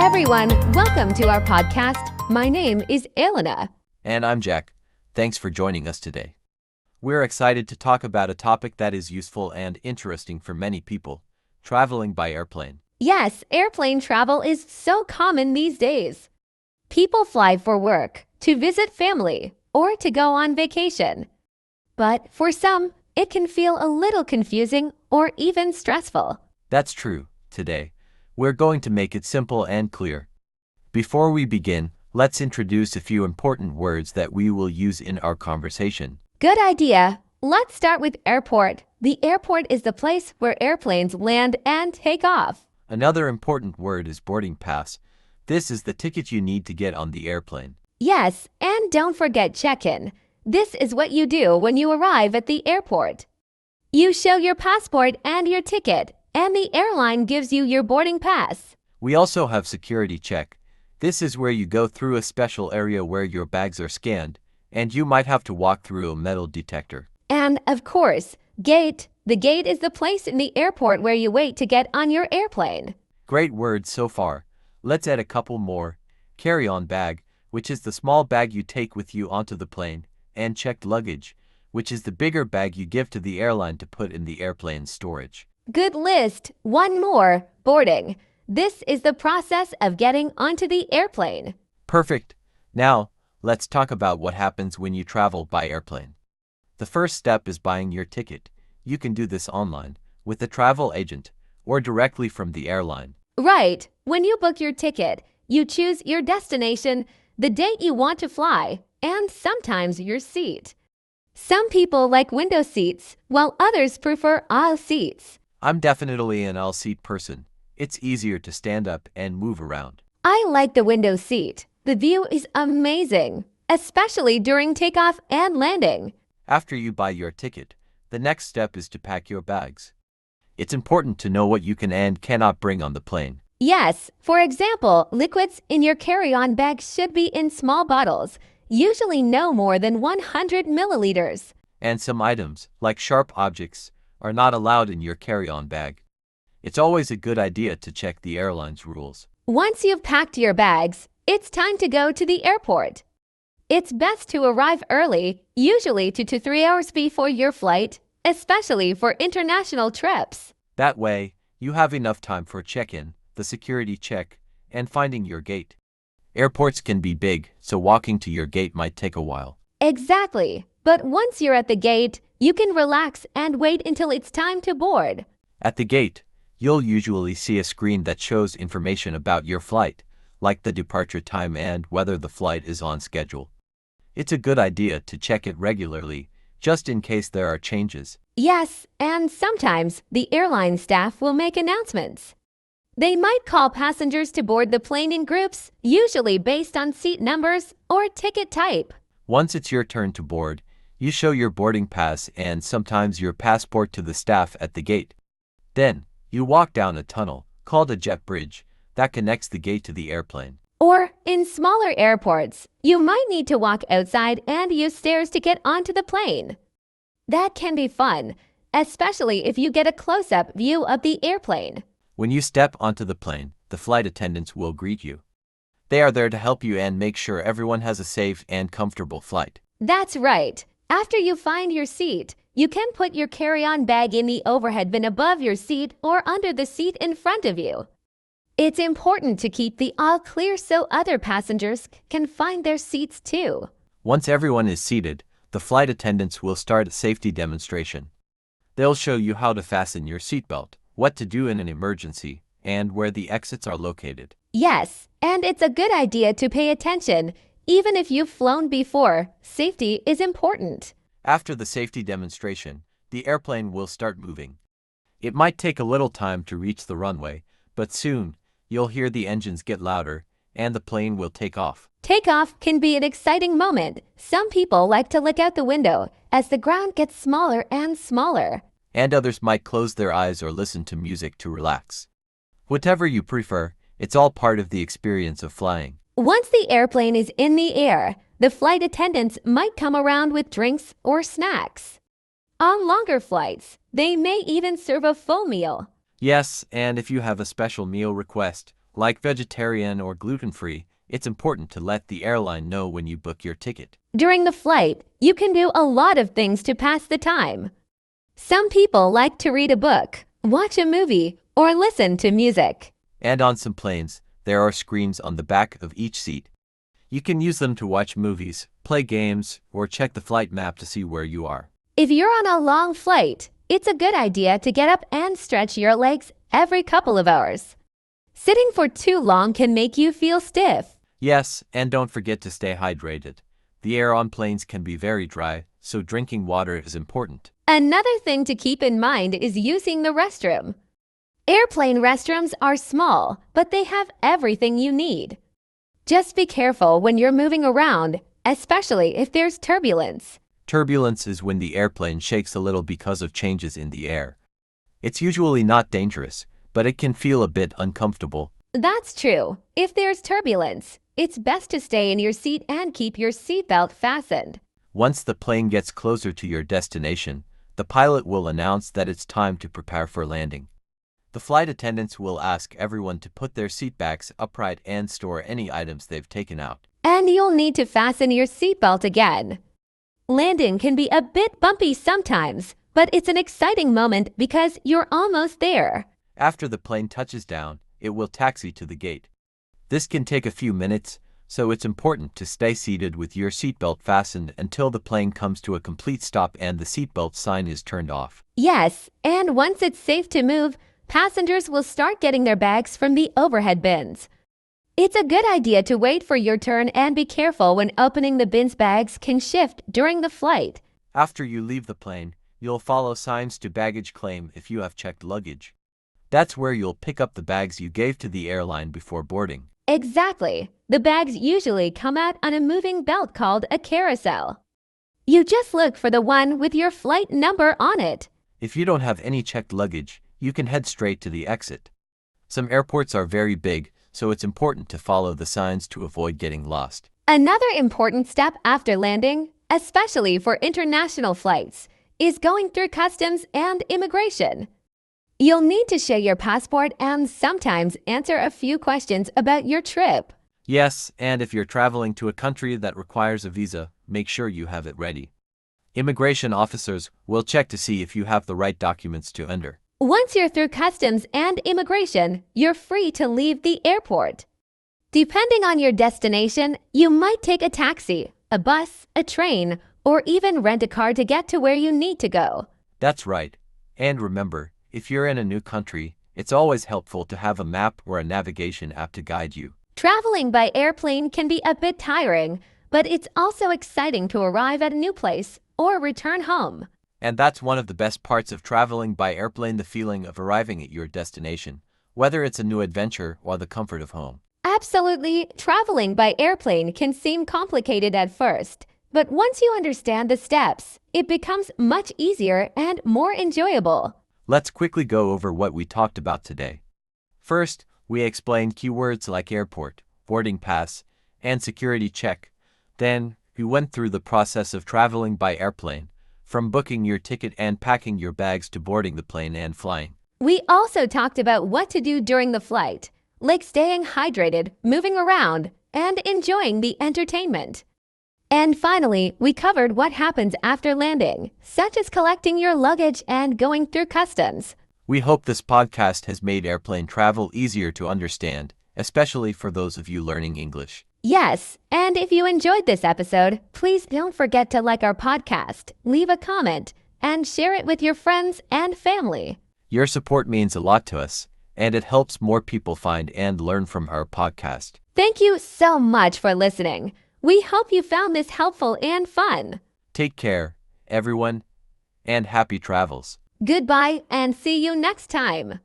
everyone, welcome to our podcast. My name is Elena. And I'm Jack. Thanks for joining us today. We're excited to talk about a topic that is useful and interesting for many people, traveling by airplane. Yes, airplane travel is so common these days. People fly for work, to visit family, or to go on vacation. But for some, it can feel a little confusing or even stressful. That's true. Today, we're going to make it simple and clear. Before we begin, let's introduce a few important words that we will use in our conversation. Good idea. Let's start with airport. The airport is the place where airplanes land and take off. Another important word is boarding pass. This is the ticket you need to get on the airplane. Yes, and don't forget check-in. This is what you do when you arrive at the airport. You show your passport and your ticket, and the airline gives you your boarding pass. We also have security check. This is where you go through a special area where your bags are scanned, and you might have to walk through a metal detector. And, of course, gate. The gate is the place in the airport where you wait to get on your airplane. Great words so far. Let's add a couple more. Carry-on bag, which is the small bag you take with you onto the plane, and checked luggage, which is the bigger bag you give to the airline to put in the airplane's storage. Good list. One more, boarding. This is the process of getting onto the airplane. Perfect. Now, let's talk about what happens when you travel by airplane. The first step is buying your ticket. You can do this online, with a travel agent, or directly from the airline. Right. When you book your ticket, you choose your destination, the date you want to fly, and sometimes your seat. Some people like window seats, while others prefer aisle seats. I'm definitely an aisle seat person. It's easier to stand up and move around. I like the window seat. The view is amazing, especially during takeoff and landing. After you buy your ticket, the next step is to pack your bags. It's important to know what you can and cannot bring on the plane. Yes, for example, liquids in your carry-on bag should be in small bottles, usually no more than 100 milliliters. And some items, like sharp objects, are not allowed in your carry-on bag. It's always a good idea to check the airline's rules. Once you've packed your bags, it's time to go to the airport. It's best to arrive early, usually 2 to 3 hours before your flight, especially for international trips. That way, you have enough time for check-in, the security check, and finding your gate. Airports can be big, so walking to your gate might take a while. Exactly. But once you're at the gate, you can relax and wait until it's time to board. At the gate, you'll usually see a screen that shows information about your flight, like the departure time and whether the flight is on schedule. It's a good idea to check it regularly, just in case there are changes. Yes, and sometimes the airline staff will make announcements. They might call passengers to board the plane in groups, usually based on seat numbers or ticket type. Once it's your turn to board, you show your boarding pass and sometimes your passport to the staff at the gate. Then, you walk down a tunnel, called a jet bridge, that connects the gate to the airplane. Or, in smaller airports, you might need to walk outside and use stairs to get onto the plane. That can be fun, especially if you get a close-up view of the airplane. When you step onto the plane, the flight attendants will greet you. They are there to help you and make sure everyone has a safe and comfortable flight. That's right. After you find your seat, you can put your carry-on bag in the overhead bin above your seat or under the seat in front of you. It's important to keep the aisle clear so other passengers can find their seats too. Once everyone is seated, the flight attendants will start a safety demonstration. They'll show you how to fasten your seatbelt, what to do in an emergency, and where the exits are located. Yes, and it's a good idea to pay attention. Even if you've flown before, safety is important. After the safety demonstration, the airplane will start moving. It might take a little time to reach the runway, but soon, you'll hear the engines get louder, and the plane will take off. Takeoff can be an exciting moment. Some people like to look out the window as the ground gets smaller and smaller. And others might close their eyes or listen to music to relax. Whatever you prefer, it's all part of the experience of flying. Once the airplane is in the air, the flight attendants might come around with drinks or snacks. On longer flights, they may even serve a full meal. Yes, and if you have a special meal request, like vegetarian or gluten-free, it's important to let the airline know when you book your ticket. During the flight, you can do a lot of things to pass the time. Some people like to read a book, watch a movie, or listen to music. And on some planes, there are screens on the back of each seat. You can use them to watch movies, play games, or check the flight map to see where you are. If you're on a long flight, it's a good idea to get up and stretch your legs every couple of hours. Sitting for too long can make you feel stiff. Yes, and don't forget to stay hydrated. The air on planes can be very dry, so drinking water is important. Another thing to keep in mind is using the restroom. Airplane restrooms are small, but they have everything you need. Just be careful when you're moving around, especially if there's turbulence. Turbulence is when the airplane shakes a little because of changes in the air. It's usually not dangerous, but it can feel a bit uncomfortable. That's true. If there's turbulence, it's best to stay in your seat and keep your seatbelt fastened. Once the plane gets closer to your destination, the pilot will announce that it's time to prepare for landing. The flight attendants will ask everyone to put their seat backs upright and store any items they've taken out. And you'll need to fasten your seatbelt again. Landing can be a bit bumpy sometimes, but it's an exciting moment because you're almost there. After the plane touches down, it will taxi to the gate. This can take a few minutes, so it's important to stay seated with your seatbelt fastened until the plane comes to a complete stop and the seatbelt sign is turned off. Yes, and once it's safe to move, passengers will start getting their bags from the overhead bins. It's a good idea to wait for your turn and be careful when opening the bins. Bags can shift during the flight. After you leave the plane, you'll follow signs to baggage claim if you have checked luggage. That's where you'll pick up the bags you gave to the airline before boarding. Exactly. The bags usually come out on a moving belt called a carousel. You just look for the one with your flight number on it. If you don't have any checked luggage, you can head straight to the exit. Some airports are very big, so it's important to follow the signs to avoid getting lost. Another important step after landing, especially for international flights, is going through customs and immigration. You'll need to show your passport and sometimes answer a few questions about your trip. Yes, and if you're traveling to a country that requires a visa, make sure you have it ready. Immigration officers will check to see if you have the right documents to enter. Once you're through customs and immigration, you're free to leave the airport. Depending on your destination, you might take a taxi, a bus, a train, or even rent a car to get to where you need to go. That's right. And remember, if you're in a new country, it's always helpful to have a map or a navigation app to guide you. Traveling by airplane can be a bit tiring, but it's also exciting to arrive at a new place or return home. And that's one of the best parts of traveling by airplane, the feeling of arriving at your destination, whether it's a new adventure or the comfort of home. Absolutely, traveling by airplane can seem complicated at first, but once you understand the steps, it becomes much easier and more enjoyable. Let's quickly go over what we talked about today. First, we explained keywords like airport, boarding pass, and security check. Then, we went through the process of traveling by airplane, from booking your ticket and packing your bags to boarding the plane and flying. We also talked about what to do during the flight, like staying hydrated, moving around, and enjoying the entertainment. And finally, we covered what happens after landing, such as collecting your luggage and going through customs. We hope this podcast has made airplane travel easier to understand, especially for those of you learning English. Yes, and if you enjoyed this episode, please don't forget to like our podcast, leave a comment, and share it with your friends and family. Your support means a lot to us, and it helps more people find and learn from our podcast. Thank you so much for listening. We hope you found this helpful and fun. Take care, everyone, and happy travels. Goodbye and see you next time.